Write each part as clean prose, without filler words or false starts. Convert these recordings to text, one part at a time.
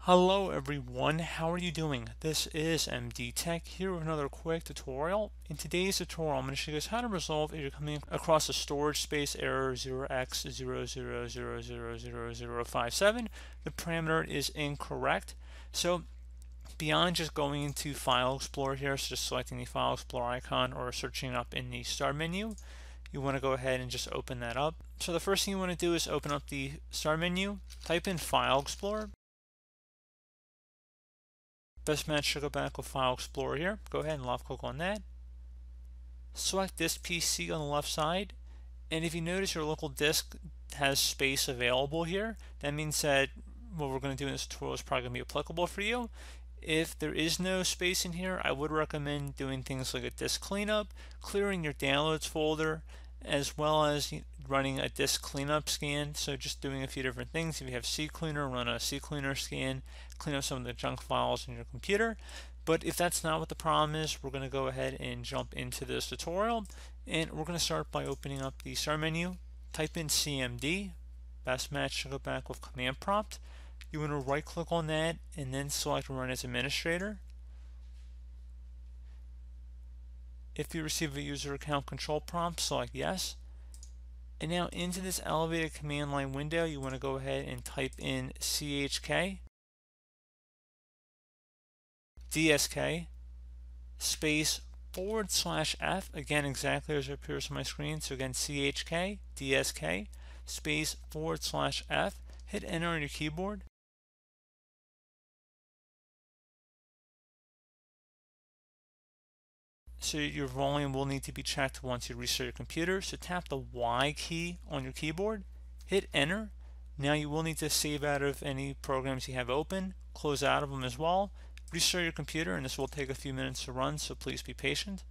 Hello everyone, how are you doing? This is MD Tech here with another quick tutorial. In today's tutorial, I'm going to show you guys how to resolve if you're coming across a storage space error 0x00000057. The parameter is incorrect. So beyond just going into File Explorer here, so just selecting the File Explorer icon or searching up in the Start menu, you want to go ahead and just open that up. So the first thing you want to do is open up the Start menu, type in File Explorer. Best match to go back with File Explorer here. Go ahead and left click on that. Select this PC on the left side, and if you notice your local disk has space available here, that means that what we're going to do in this tutorial is probably going to be applicable for you. If there is no space in here, I would recommend doing things like a disk cleanup, clearing your downloads folder, as well as running a disk cleanup scan. So just doing a few different things. If you have CCleaner, run a CCleaner scan, clean up some of the junk files in your computer. But if that's not what the problem is, we're going to go ahead and jump into this tutorial, and we're going to start by opening up the Start menu, type in CMD, best match to go back with Command Prompt. You want to right click on that and then select Run as Administrator. If you receive a user account control prompt, select Yes. And now into this elevated command line window, you want to go ahead and type in chkdsk space /F, again exactly as it appears on my screen. So again, chkdsk space /F, hit enter on your keyboard. So your volume will need to be checked once you restart your computer. So tap the Y key on your keyboard, hit enter. Now you will need to save out of any programs you have open, close out of them as well, restart your computer, and this will take a few minutes to run, so please be patient.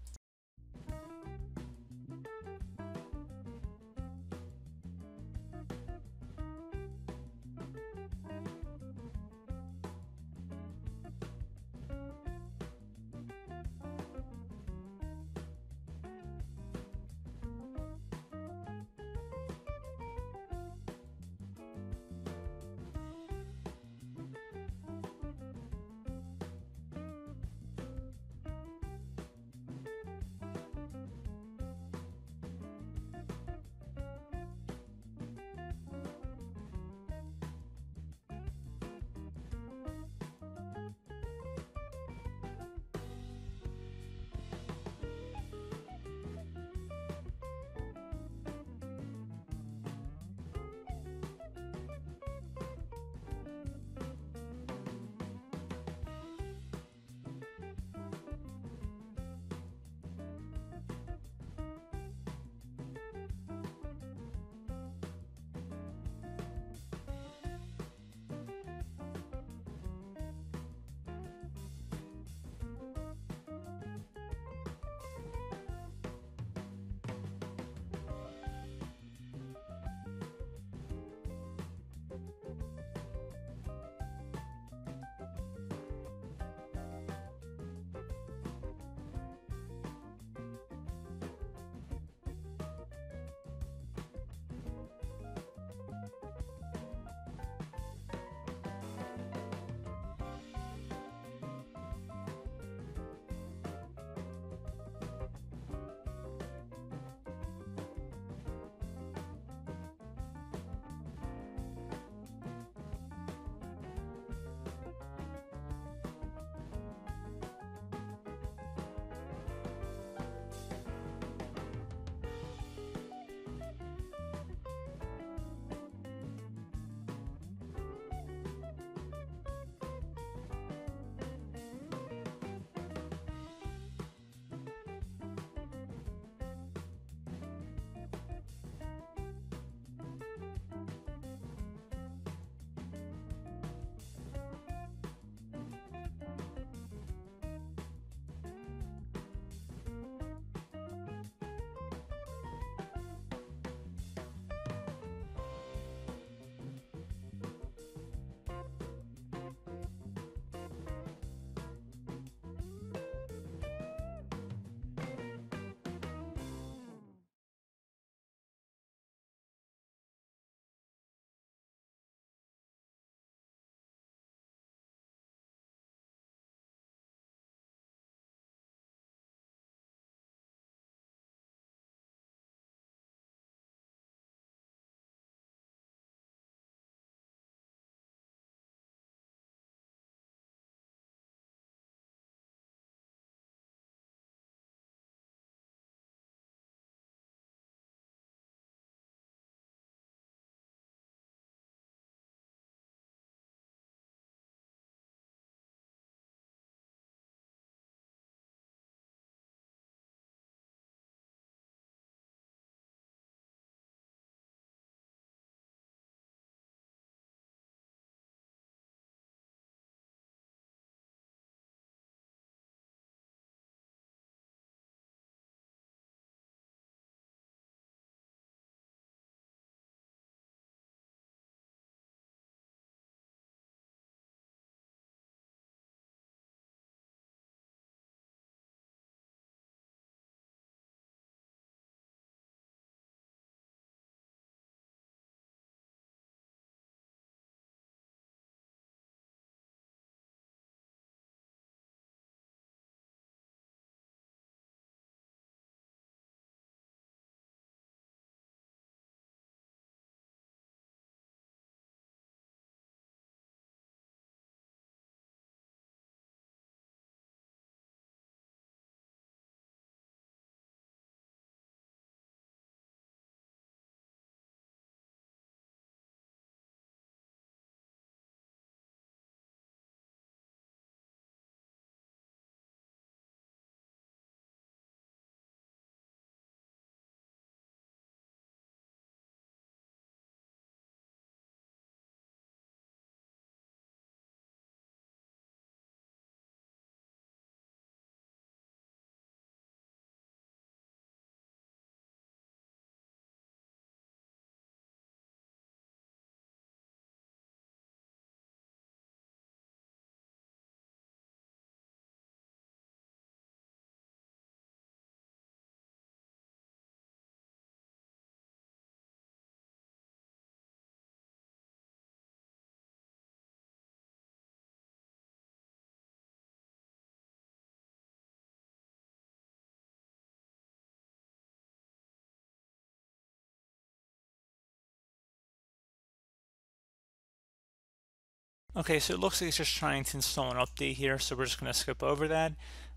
Okay, so it looks like it's just trying to install an update here, so we're just going to skip over that.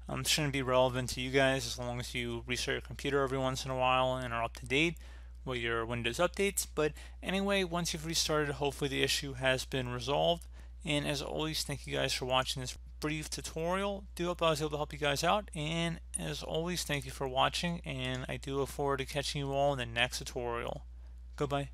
It shouldn't be relevant to you guys as long as you restart your computer every once in a while and are up to date with your Windows updates. But anyway, once you've restarted, hopefully the issue has been resolved. And as always, thank you guys for watching this brief tutorial. Do hope I was able to help you guys out. And as always, thank you for watching, and I do look forward to catching you all in the next tutorial. Goodbye.